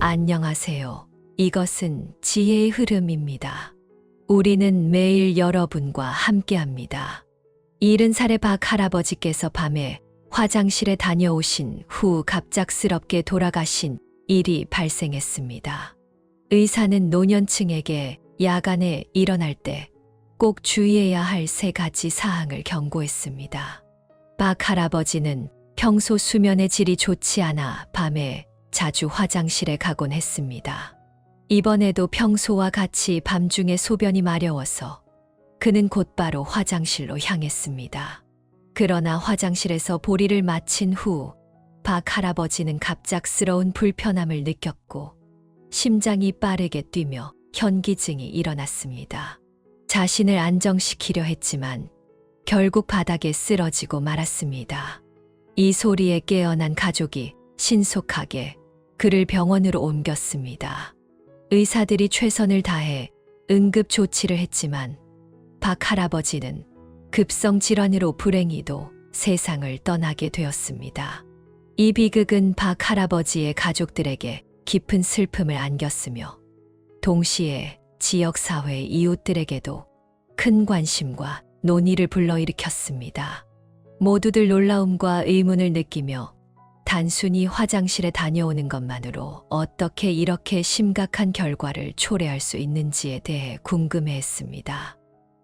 안녕하세요. 이것은 지혜의 흐름입니다. 우리는 매일 여러분과 함께합니다. 70살의 박 할아버지께서 밤에 화장실에 다녀오신 후 갑작스럽게 돌아가신 일이 발생했습니다. 의사는 노년층에게 야간에 일어날 때 꼭 주의해야 할 3가지 사항을 경고했습니다. 박 할아버지는 평소 수면의 질이 좋지 않아 밤에 자주 화장실에 가곤 했습니다. 이번에도 평소와 같이 밤중에 소변이 마려워서 그는 곧바로 화장실로 향했습니다. 그러나 화장실에서 보리를 마친 후 박 할아버지는 갑작스러운 불편함을 느꼈고 심장이 빠르게 뛰며 현기증이 일어났습니다. 자신을 안정시키려 했지만 결국 바닥에 쓰러지고 말았습니다. 이 소리에 깨어난 가족이 신속하게 그를 병원으로 옮겼습니다. 의사들이 최선을 다해 응급 조치를 했지만 박 할아버지는 급성 질환으로 불행히도 세상을 떠나게 되었습니다. 이 비극은 박 할아버지의 가족들에게 깊은 슬픔을 안겼으며 동시에 지역사회 이웃들에게도 큰 관심과 논의를 불러일으켰습니다. 모두들 놀라움과 의문을 느끼며 단순히 화장실에 다녀오는 것만으로 어떻게 이렇게 심각한 결과를 초래할 수 있는지에 대해 궁금해했습니다.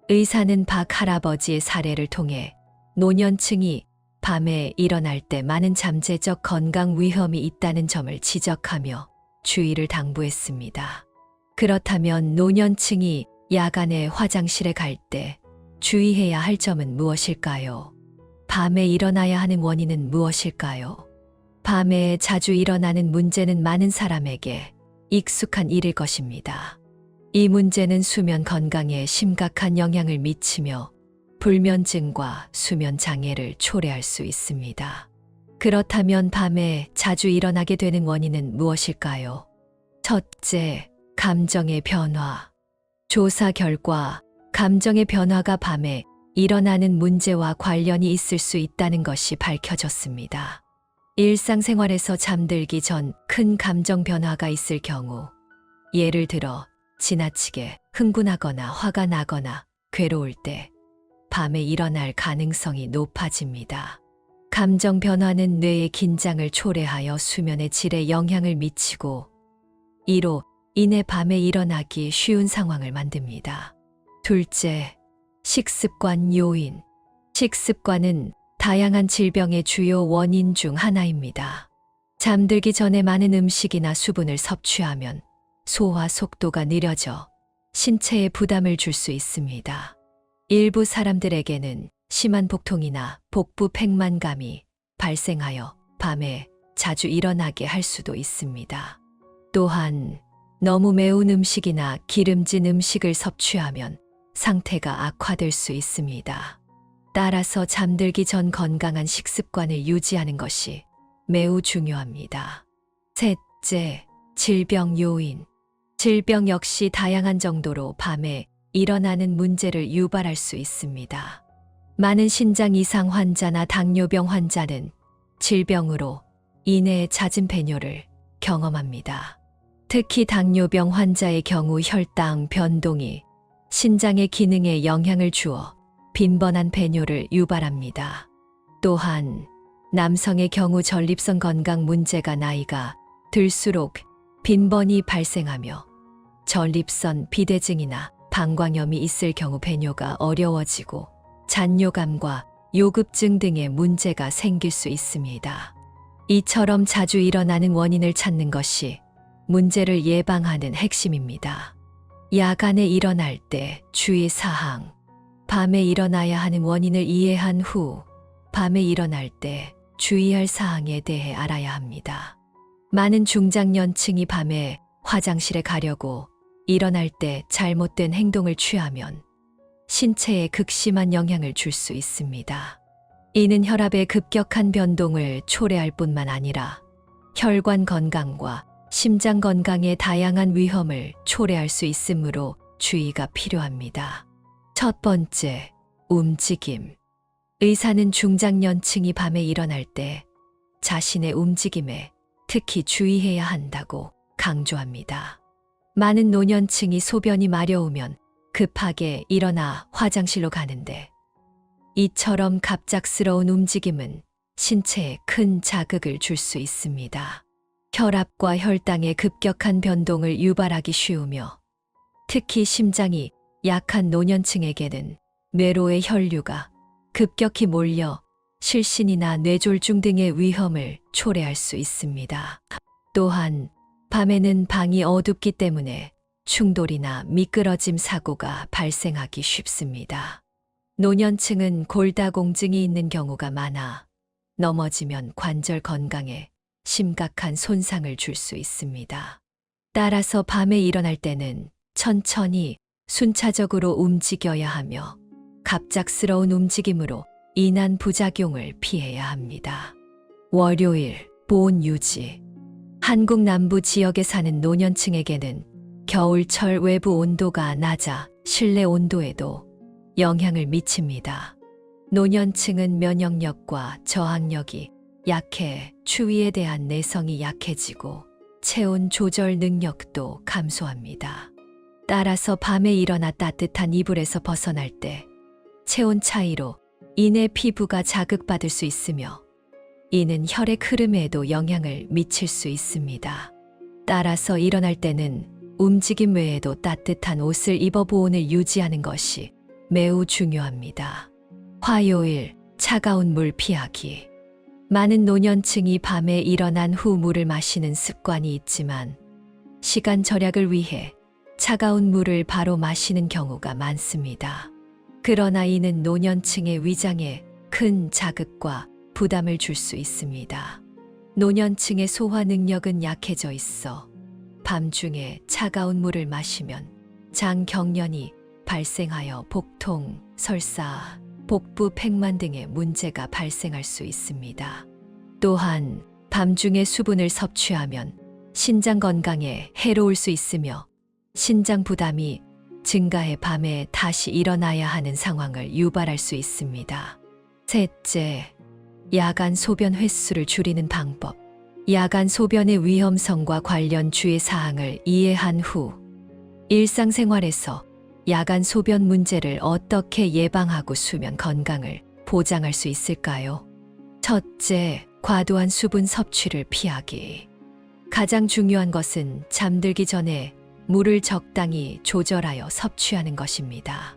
의사는 박 할아버지의 사례를 통해 노년층이 밤에 일어날 때 많은 잠재적 건강 위험이 있다는 점을 지적하며 주의를 당부했습니다. 그렇다면 노년층이 야간에 화장실에 갈 때 주의해야 할 점은 무엇일까요? 밤에 일어나야 하는 원인은 무엇일까요? 밤에 자주 일어나는 문제는 많은 사람에게 익숙한 일일 것입니다. 이 문제는 수면 건강에 심각한 영향을 미치며 불면증과 수면 장애를 초래할 수 있습니다. 그렇다면 밤에 자주 일어나게 되는 원인은 무엇일까요? 첫째, 감정의 변화. 조사 결과 감정의 변화가 밤에 일어나는 문제와 관련이 있을 수 있다는 것이 밝혀졌습니다. 일상생활에서 잠들기 전 큰 감정 변화가 있을 경우, 예를 들어 지나치게 흥분하거나 화가 나거나 괴로울 때 밤에 일어날 가능성이 높아집니다. 감정 변화는 뇌의 긴장을 초래하여 수면의 질에 영향을 미치고 이로 인해 밤에 일어나기 쉬운 상황을 만듭니다. 둘째, 식습관 요인. 식습관은 다양한 질병의 주요 원인 중 하나입니다. 잠들기 전에 많은 음식이나 수분을 섭취하면 소화 속도가 느려져 신체에 부담을 줄 수 있습니다. 일부 사람들에게는 심한 복통이나 복부 팽만감이 발생하여 밤에 자주 일어나게 할 수도 있습니다. 또한 너무 매운 음식이나 기름진 음식을 섭취하면 상태가 악화될 수 있습니다. 따라서 잠들기 전 건강한 식습관을 유지하는 것이 매우 중요합니다. 셋째, 질병 요인. 질병 역시 다양한 정도로 밤에 일어나는 문제를 유발할 수 있습니다. 많은 신장 이상 환자나 당뇨병 환자는 질병으로 인해 잦은 배뇨를 경험합니다. 특히 당뇨병 환자의 경우 혈당 변동이 신장의 기능에 영향을 주어 빈번한 배뇨를 유발합니다. 또한 남성의 경우 전립선 건강 문제가 나이가 들수록 빈번히 발생하며 전립선 비대증이나 방광염이 있을 경우 배뇨가 어려워지고 잔뇨감과 요급증 등의 문제가 생길 수 있습니다. 이처럼 자주 일어나는 원인을 찾는 것이 문제를 예방하는 핵심입니다. 야간에 일어날 때 주의사항. 밤에 일어나야 하는 원인을 이해한 후 밤에 일어날 때 주의할 사항에 대해 알아야 합니다. 많은 중장년층이 밤에 화장실에 가려고 일어날 때 잘못된 행동을 취하면 신체에 극심한 영향을 줄 수 있습니다. 이는 혈압의 급격한 변동을 초래할 뿐만 아니라 혈관 건강과 심장 건강에 다양한 위험을 초래할 수 있으므로 주의가 필요합니다. 첫 번째, 움직임. 의사는 중장년층이 밤에 일어날 때 자신의 움직임에 특히 주의해야 한다고 강조합니다. 많은 노년층이 소변이 마려우면 급하게 일어나 화장실로 가는데 이처럼 갑작스러운 움직임은 신체에 큰 자극을 줄 수 있습니다. 혈압과 혈당의 급격한 변동을 유발하기 쉬우며 특히 심장이 약한 노년층에게는 뇌로의 혈류가 급격히 몰려 실신이나 뇌졸중 등의 위험을 초래할 수 있습니다. 또한 밤에는 방이 어둡기 때문에 충돌이나 미끄러짐 사고가 발생하기 쉽습니다. 노년층은 골다공증이 있는 경우가 많아 넘어지면 관절 건강에 심각한 손상을 줄 수 있습니다. 따라서 밤에 일어날 때는 천천히 순차적으로 움직여야 하며 갑작스러운 움직임으로 인한 부작용을 피해야 합니다. 월요일, 보온 유지. 한국 남부 지역에 사는 노년층에게는 겨울철 외부 온도가 낮아 실내 온도에도 영향을 미칩니다. 노년층은 면역력과 저항력이 약해 추위에 대한 내성이 약해지고 체온 조절 능력도 감소합니다. 따라서 밤에 일어나 따뜻한 이불에서 벗어날 때 체온 차이로 인해 피부가 자극받을 수 있으며 이는 혈액 흐름에도 영향을 미칠 수 있습니다. 따라서 일어날 때는 움직임 외에도 따뜻한 옷을 입어 보온을 유지하는 것이 매우 중요합니다. 화요일, 차가운 물 피하기. 많은 노년층이 밤에 일어난 후 물을 마시는 습관이 있지만 시간 절약을 위해 차가운 물을 바로 마시는 경우가 많습니다. 그러나 이는 노년층의 위장에 큰 자극과 부담을 줄 수 있습니다. 노년층의 소화 능력은 약해져 있어 밤중에 차가운 물을 마시면 장 경련이 발생하여 복통, 설사, 복부 팽만 등의 문제가 발생할 수 있습니다. 또한 밤중에 수분을 섭취하면 신장 건강에 해로울 수 있으며 신장 부담이 증가해 밤에 다시 일어나야 하는 상황을 유발할 수 있습니다. 셋째, 야간 소변 횟수를 줄이는 방법. 야간 소변의 위험성과 관련 주의사항을 이해한 후 일상생활에서 야간 소변 문제를 어떻게 예방하고 수면 건강을 보장할 수 있을까요? 첫째, 과도한 수분 섭취를 피하기. 가장 중요한 것은 잠들기 전에 물을 적당히 조절하여 섭취하는 것입니다.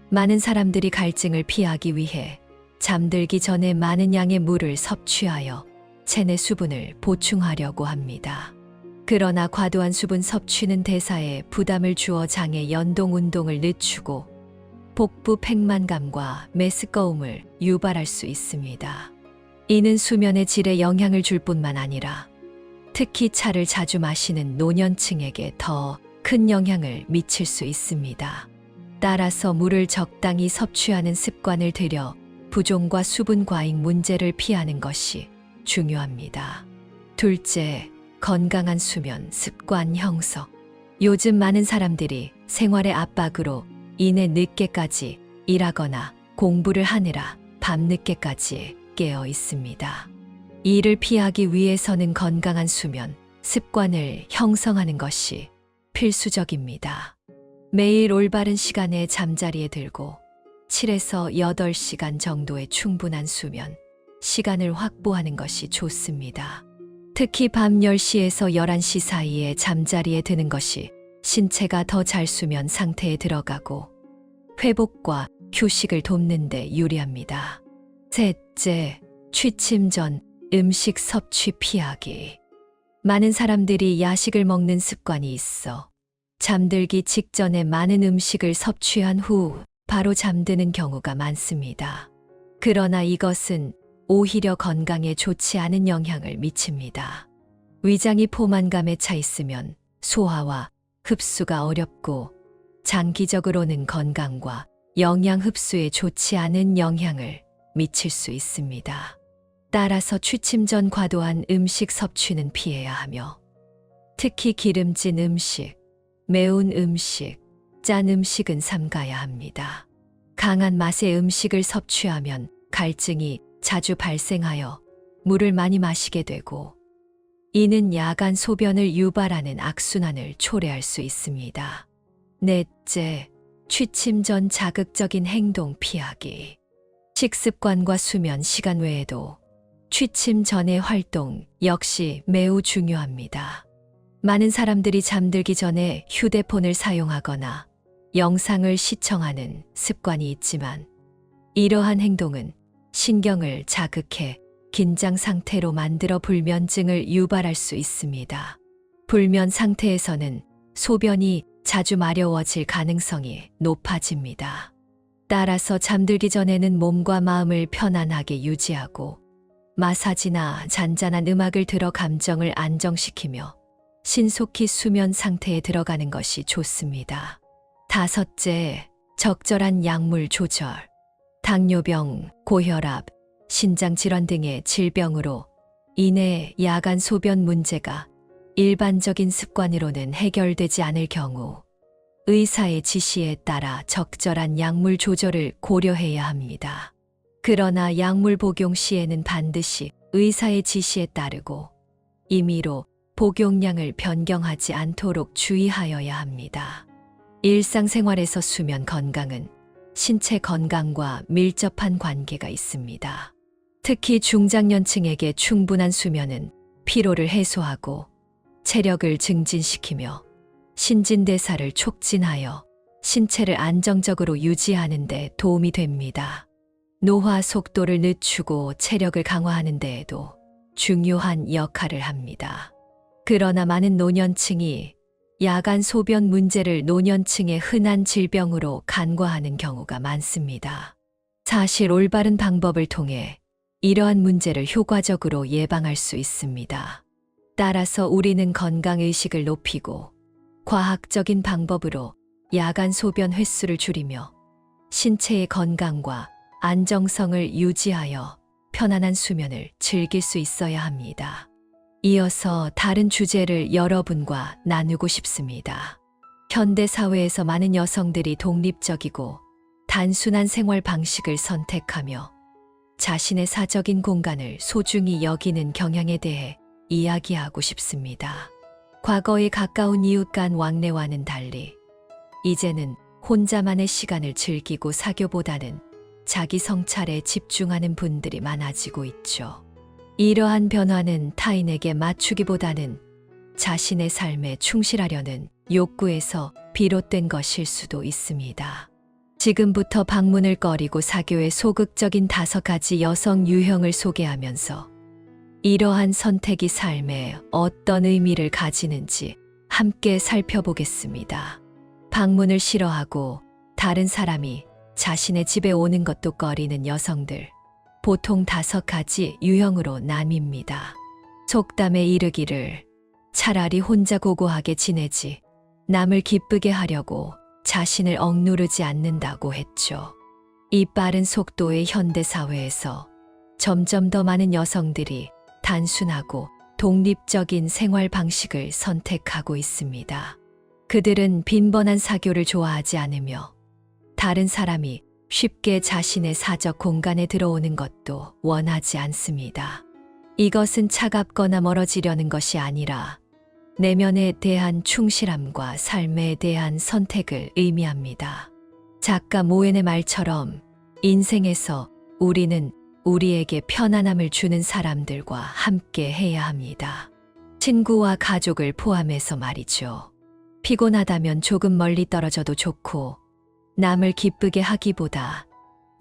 많은 사람들이 갈증을 피하기 위해 잠들기 전에 많은 양의 물을 섭취하여 체내 수분을 보충하려고 합니다. 그러나 과도한 수분 섭취는 대사에 부담을 주어 장의 연동 운동을 늦추고 복부 팽만감과 메스꺼움을 유발할 수 있습니다. 이는 수면의 질에 영향을 줄 뿐만 아니라 특히 차를 자주 마시는 노년층에게 더 큰 영향을 미칠 수 있습니다. 따라서 물을 적당히 섭취하는 습관을 들여 부종과 수분 과잉 문제를 피하는 것이 중요합니다. 둘째, 건강한 수면 습관 형성. 요즘 많은 사람들이 생활의 압박으로 인해 늦게까지 일하거나 공부를 하느라 밤늦게까지 깨어 있습니다. 이를 피하기 위해서는 건강한 수면 습관을 형성하는 것이 필수적입니다. 매일 올바른 시간에 잠자리에 들고 7에서 8시간 정도의 충분한 수면 시간을 확보하는 것이 좋습니다. 특히 밤 10시에서 11시 사이에 잠자리에 드는 것이 신체가 더 잘 수면 상태에 들어가고 회복과 휴식을 돕는 데 유리합니다. 셋째, 취침 전 음식 섭취 피하기. 많은 사람들이 야식을 먹는 습관이 있어 잠들기 직전에 많은 음식을 섭취한 후 바로 잠드는 경우가 많습니다. 그러나 이것은 오히려 건강에 좋지 않은 영향을 미칩니다. 위장이 포만감에 차 있으면 소화와 흡수가 어렵고 장기적으로는 건강과 영양 흡수에 좋지 않은 영향을 미칠 수 있습니다. 따라서 취침 전 과도한 음식 섭취는 피해야 하며 특히 기름진 음식, 매운 음식, 짠 음식은 삼가야 합니다. 강한 맛의 음식을 섭취하면 갈증이 자주 발생하여 물을 많이 마시게 되고 이는 야간 소변을 유발하는 악순환을 초래할 수 있습니다. 넷째, 취침 전 자극적인 행동 피하기. 식습관과 수면 시간 외에도 취침 전의 활동 역시 매우 중요합니다. 많은 사람들이 잠들기 전에 휴대폰을 사용하거나 영상을 시청하는 습관이 있지만 이러한 행동은 신경을 자극해 긴장 상태로 만들어 불면증을 유발할 수 있습니다. 불면 상태에서는 소변이 자주 마려워질 가능성이 높아집니다. 따라서 잠들기 전에는 몸과 마음을 편안하게 유지하고 마사지나 잔잔한 음악을 들어 감정을 안정시키며 신속히 수면 상태에 들어가는 것이 좋습니다. 다섯째, 적절한 약물 조절. 당뇨병, 고혈압, 신장질환 등의 질병으로 인해 야간 소변 문제가 일반적인 습관으로는 해결되지 않을 경우 의사의 지시에 따라 적절한 약물 조절을 고려해야 합니다. 그러나 약물 복용 시에는 반드시 의사의 지시에 따르고 임의로 복용량을 변경하지 않도록 주의하여야 합니다. 일상생활에서 수면 건강은 신체 건강과 밀접한 관계가 있습니다. 특히 중장년층에게 충분한 수면은 피로를 해소하고 체력을 증진시키며 신진대사를 촉진하여 신체를 안정적으로 유지하는 데 도움이 됩니다. 노화 속도를 늦추고 체력을 강화하는 데에도 중요한 역할을 합니다. 그러나 많은 노년층이 야간 소변 문제를 노년층의 흔한 질병으로 간과하는 경우가 많습니다. 사실 올바른 방법을 통해 이러한 문제를 효과적으로 예방할 수 있습니다. 따라서 우리는 건강의식을 높이고 과학적인 방법으로 야간 소변 횟수를 줄이며 신체의 건강과 안정성을 유지하여 편안한 수면을 즐길 수 있어야 합니다. 이어서 다른 주제를 여러분과 나누고 싶습니다. 현대 사회에서 많은 여성들이 독립적이고 단순한 생활 방식을 선택하며 자신의 사적인 공간을 소중히 여기는 경향에 대해 이야기하고 싶습니다. 과거의 가까운 이웃 간 왕래와는 달리 이제는 혼자만의 시간을 즐기고 사교보다는 자기 성찰에 집중하는 분들이 많아지고 있죠. 이러한 변화는 타인에게 맞추기보다는 자신의 삶에 충실하려는 욕구에서 비롯된 것일 수도 있습니다. 지금부터 방문을 꺼리고 사교의 소극적인 5가지 여성 유형을 소개하면서 이러한 선택이 삶에 어떤 의미를 가지는지 함께 살펴보겠습니다. 방문을 싫어하고 다른 사람이 자신의 집에 오는 것도 꺼리는 여성들. 보통 5가지 유형으로 나뉩니다. 속담에 이르기를 차라리 혼자 고고하게 지내지 남을 기쁘게 하려고 자신을 억누르지 않는다고 했죠. 이 빠른 속도의 현대사회에서 점점 더 많은 여성들이 단순하고 독립적인 생활 방식을 선택하고 있습니다. 그들은 빈번한 사교를 좋아하지 않으며 다른 사람이 쉽게 자신의 사적 공간에 들어오는 것도 원하지 않습니다. 이것은 차갑거나 멀어지려는 것이 아니라 내면에 대한 충실함과 삶에 대한 선택을 의미합니다. 작가 모엔의 말처럼 인생에서 우리는 우리에게 편안함을 주는 사람들과 함께 해야 합니다. 친구와 가족을 포함해서 말이죠. 피곤하다면 조금 멀리 떨어져도 좋고 남을 기쁘게 하기보다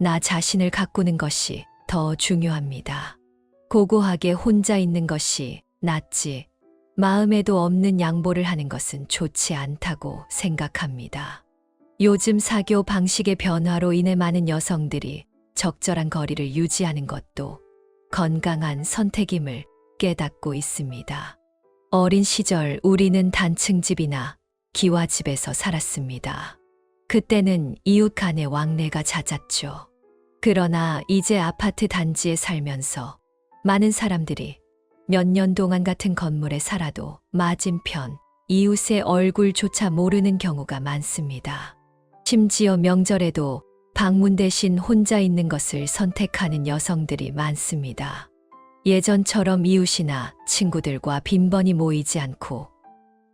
나 자신을 가꾸는 것이 더 중요합니다. 고고하게 혼자 있는 것이 낫지 마음에도 없는 양보를 하는 것은 좋지 않다고 생각합니다. 요즘 사교 방식의 변화로 인해 많은 여성들이 적절한 거리를 유지하는 것도 건강한 선택임을 깨닫고 있습니다. 어린 시절 우리는 단층집이나 기와집에서 살았습니다. 그때는 이웃 간의 왕래가 잦았죠. 그러나 이제 아파트 단지에 살면서 많은 사람들이 몇 년 동안 같은 건물에 살아도 맞은편 이웃의 얼굴조차 모르는 경우가 많습니다. 심지어 명절에도 방문 대신 혼자 있는 것을 선택하는 여성들이 많습니다. 예전처럼 이웃이나 친구들과 빈번히 모이지 않고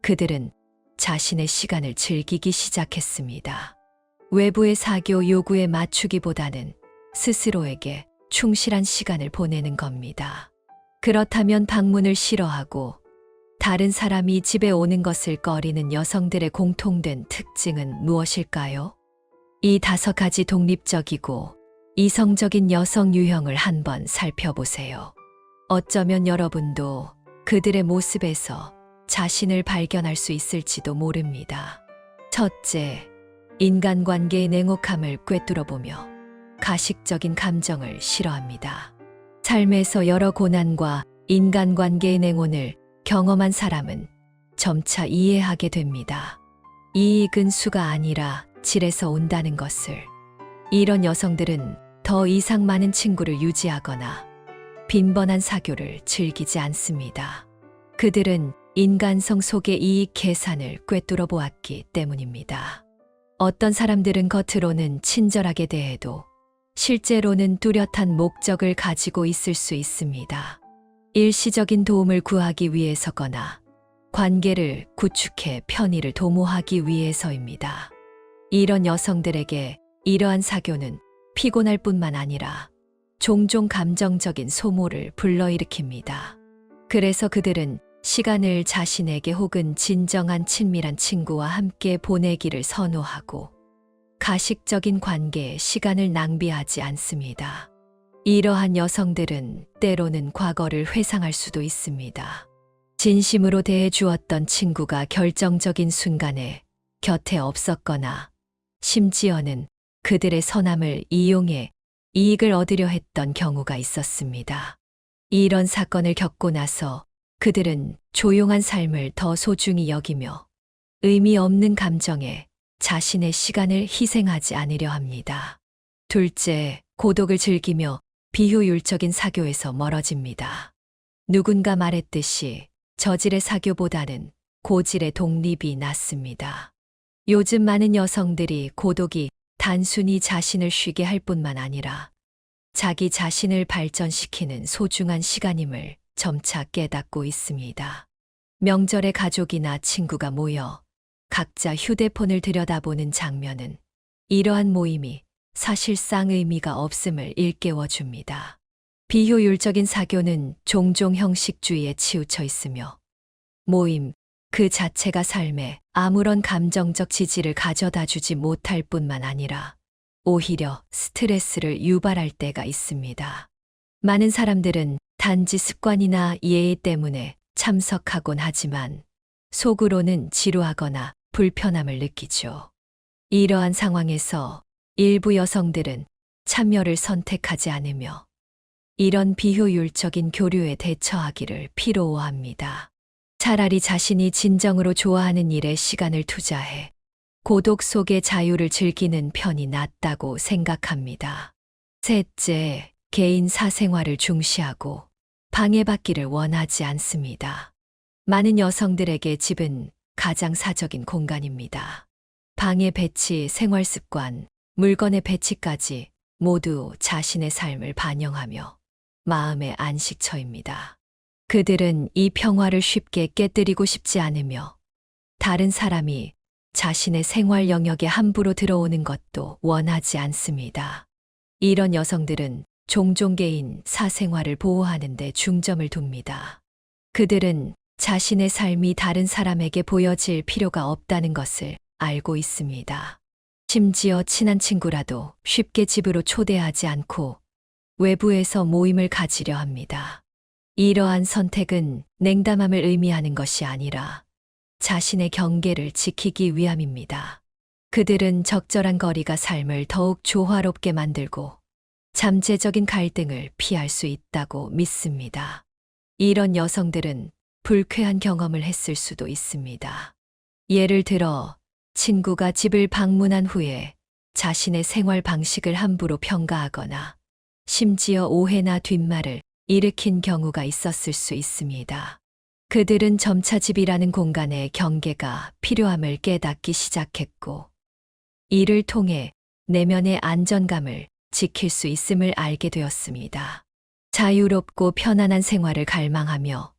그들은 자신의 시간을 즐기기 시작했습니다. 외부의 사교 요구에 맞추기보다는 스스로에게 충실한 시간을 보내는 겁니다. 그렇다면 방문을 싫어하고 다른 사람이 집에 오는 것을 꺼리는 여성들의 공통된 특징은 무엇일까요? 이 5가지 독립적이고 이성적인 여성 유형을 한번 살펴보세요. 어쩌면 여러분도 그들의 모습에서 자신을 발견할 수 있을지도 모릅니다. 첫째, 인간관계의 냉혹함을 꿰뚫어보며 가식적인 감정을 싫어합니다. 삶에서 여러 고난과 인간관계의 냉온을 경험한 사람은 점차 이해하게 됩니다. 이익은 수가 아니라 질에서 온다는 것을. 이런 여성들은 더 이상 많은 친구를 유지하거나 빈번한 사교를 즐기지 않습니다. 그들은 인간성 속의 이익 계산을 꿰뚫어 보았기 때문입니다. 어떤 사람들은 겉으로는 친절하게 대해도 실제로는 뚜렷한 목적을 가지고 있을 수 있습니다. 일시적인 도움을 구하기 위해서거나 관계를 구축해 편의를 도모하기 위해서입니다. 이런 여성들에게 이러한 사교는 피곤할 뿐만 아니라 종종 감정적인 소모를 불러일으킵니다. 그래서 그들은 시간을 자신에게 혹은 진정한 친밀한 친구와 함께 보내기를 선호하고 가식적인 관계에 시간을 낭비하지 않습니다. 이러한 여성들은 때로는 과거를 회상할 수도 있습니다. 진심으로 대해 주었던 친구가 결정적인 순간에 곁에 없었거나 심지어는 그들의 선함을 이용해 이익을 얻으려 했던 경우가 있었습니다. 이런 사건을 겪고 나서 그들은 조용한 삶을 더 소중히 여기며 의미 없는 감정에 자신의 시간을 희생하지 않으려 합니다. 둘째, 고독을 즐기며 비효율적인 사교에서 멀어집니다. 누군가 말했듯이 저질의 사교보다는 고질의 독립이 낫습니다. 요즘 많은 여성들이 고독이 단순히 자신을 쉬게 할 뿐만 아니라 자기 자신을 발전시키는 소중한 시간임을 점차 깨닫고 있습니다. 명절에 가족이나 친구가 모여 각자 휴대폰을 들여다보는 장면은 이러한 모임이 사실상 의미가 없음을 일깨워줍니다. 비효율적인 사교는 종종 형식주의에 치우쳐 있으며 모임 그 자체가 삶에 아무런 감정적 지지를 가져다 주지 못할 뿐만 아니라 오히려 스트레스를 유발할 때가 있습니다. 많은 사람들은 단지 습관이나 예의 때문에 참석하곤 하지만 속으로는 지루하거나 불편함을 느끼죠. 이러한 상황에서 일부 여성들은 참여를 선택하지 않으며 이런 비효율적인 교류에 대처하기를 필요합니다. 차라리 자신이 진정으로 좋아하는 일에 시간을 투자해 고독 속의 자유를 즐기는 편이 낫다고 생각합니다. 셋째, 개인 사생활을 중시하고 방해받기를 원하지 않습니다. 많은 여성들에게 집은 가장 사적인 공간입니다. 방의 배치, 생활 습관, 물건의 배치까지 모두 자신의 삶을 반영하며 마음의 안식처입니다. 그들은 이 평화를 쉽게 깨뜨리고 싶지 않으며 다른 사람이 자신의 생활 영역에 함부로 들어오는 것도 원하지 않습니다. 이런 여성들은 종종 개인 사생활을 보호하는 데 중점을 둡니다. 그들은 자신의 삶이 다른 사람에게 보여질 필요가 없다는 것을 알고 있습니다. 심지어 친한 친구라도 쉽게 집으로 초대하지 않고 외부에서 모임을 가지려 합니다. 이러한 선택은 냉담함을 의미하는 것이 아니라 자신의 경계를 지키기 위함입니다. 그들은 적절한 거리가 삶을 더욱 조화롭게 만들고 잠재적인 갈등을 피할 수 있다고 믿습니다. 이런 여성들은 불쾌한 경험을 했을 수도 있습니다. 예를 들어 친구가 집을 방문한 후에 자신의 생활 방식을 함부로 평가하거나 심지어 오해나 뒷말을 일으킨 경우가 있었을 수 있습니다. 그들은 점차 집이라는 공간의 경계가 필요함을 깨닫기 시작했고 이를 통해 내면의 안정감을 지킬 수 있음을 알게 되었습니다. 자유롭고 편안한 생활을 갈망하며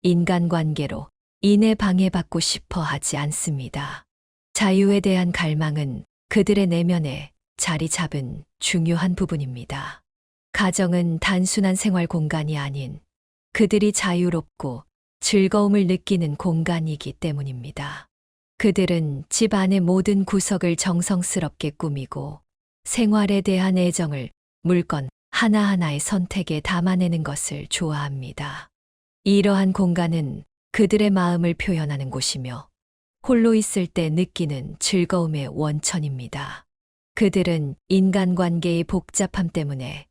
인간관계로 인해 방해받고 싶어 하지 않습니다. 자유에 대한 갈망은 그들의 내면에 자리 잡은 중요한 부분입니다. 가정은 단순한 생활 공간이 아닌 그들이 자유롭고 즐거움을 느끼는 공간이기 때문입니다. 그들은 집 안의 모든 구석을 정성스럽게 꾸미고 생활에 대한 애정을 물건 하나하나의 선택에 담아내는 것을 좋아합니다. 이러한 공간은 그들의 마음을 표현하는 곳이며 홀로 있을 때 느끼는 즐거움의 원천입니다. 그들은 인간관계의 복잡함 때문에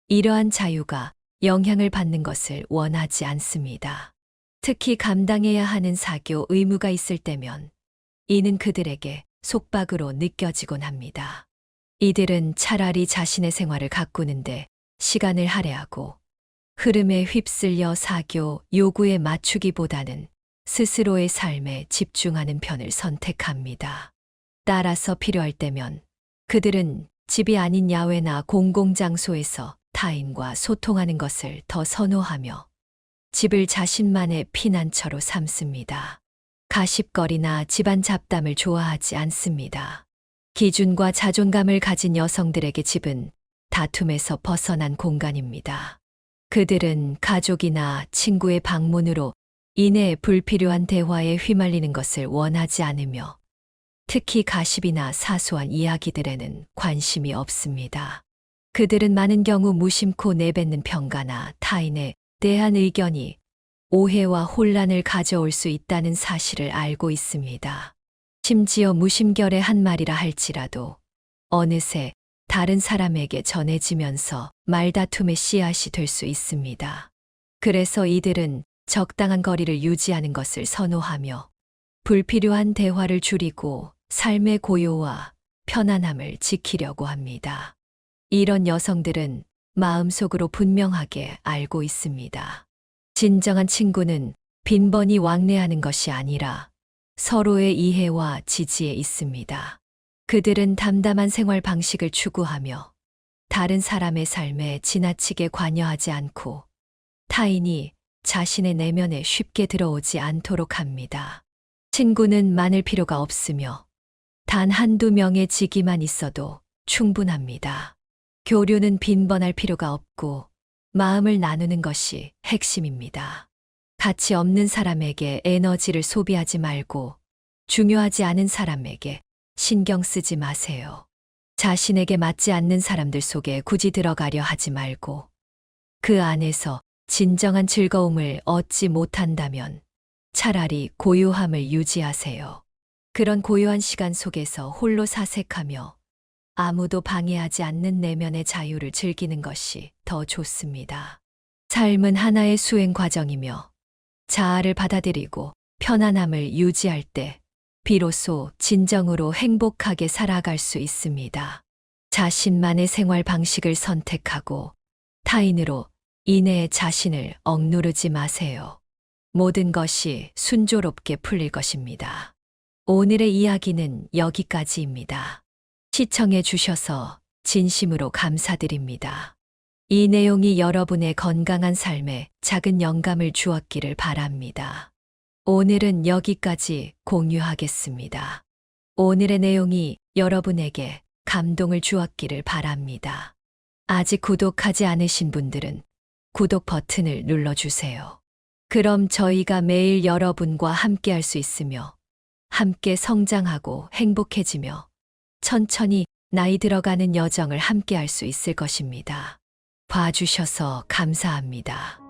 이러한 자유가 영향을 받는 것을 원하지 않습니다. 특히 감당해야 하는 사교 의무가 있을 때면 이는 그들에게 속박으로 느껴지곤 합니다. 이들은 차라리 자신의 생활을 가꾸는데 시간을 할애하고 흐름에 휩쓸려 사교 요구에 맞추기보다는 스스로의 삶에 집중하는 편을 선택합니다. 따라서 필요할 때면 그들은 집이 아닌 야외나 공공장소에서 타인과 소통하는 것을 더 선호하며 집을 자신만의 피난처로 삼습니다. 가십거리나 집안 잡담을 좋아하지 않습니다. 기준과 자존감을 가진 여성들에게 집은 다툼에서 벗어난 공간입니다. 그들은 가족이나 친구의 방문으로 인해 불필요한 대화에 휘말리는 것을 원하지 않으며 특히 가십이나 사소한 이야기들에는 관심이 없습니다. 그들은 많은 경우 무심코 내뱉는 평가나 타인에 대한 의견이 오해와 혼란을 가져올 수 있다는 사실을 알고 있습니다. 심지어 무심결의 한 말이라 할지라도 어느새 다른 사람에게 전해지면서 말다툼의 씨앗이 될 수 있습니다. 그래서 이들은 적당한 거리를 유지하는 것을 선호하며 불필요한 대화를 줄이고 삶의 고요와 편안함을 지키려고 합니다. 이런 여성들은 마음속으로 분명하게 알고 있습니다. 진정한 친구는 빈번히 왕래하는 것이 아니라 서로의 이해와 지지에 있습니다. 그들은 담담한 생활 방식을 추구하며 다른 사람의 삶에 지나치게 관여하지 않고 타인이 자신의 내면에 쉽게 들어오지 않도록 합니다. 친구는 많을 필요가 없으며 단 한두 명의 직위만 있어도 충분합니다. 교류는 빈번할 필요가 없고 마음을 나누는 것이 핵심입니다. 가치 없는 사람에게 에너지를 소비하지 말고 중요하지 않은 사람에게 신경 쓰지 마세요. 자신에게 맞지 않는 사람들 속에 굳이 들어가려 하지 말고 그 안에서 진정한 즐거움을 얻지 못한다면 차라리 고요함을 유지하세요. 그런 고요한 시간 속에서 홀로 사색하며 아무도 방해하지 않는 내면의 자유를 즐기는 것이 더 좋습니다. 삶은 하나의 수행 과정이며 자아를 받아들이고 편안함을 유지할 때 비로소 진정으로 행복하게 살아갈 수 있습니다. 자신만의 생활 방식을 선택하고 타인으로 인해 자신을 억누르지 마세요. 모든 것이 순조롭게 풀릴 것입니다. 오늘의 이야기는 여기까지입니다. 시청해 주셔서 진심으로 감사드립니다. 이 내용이 여러분의 건강한 삶에 작은 영감을 주었기를 바랍니다. 오늘은 여기까지 공유하겠습니다. 오늘의 내용이 여러분에게 감동을 주었기를 바랍니다. 아직 구독하지 않으신 분들은 구독 버튼을 눌러주세요. 그럼 저희가 매일 여러분과 함께 할 수 있으며 함께 성장하고 행복해지며 천천히 나이 들어가는 여정을 함께 할 수 있을 것입니다. 봐주셔서 감사합니다.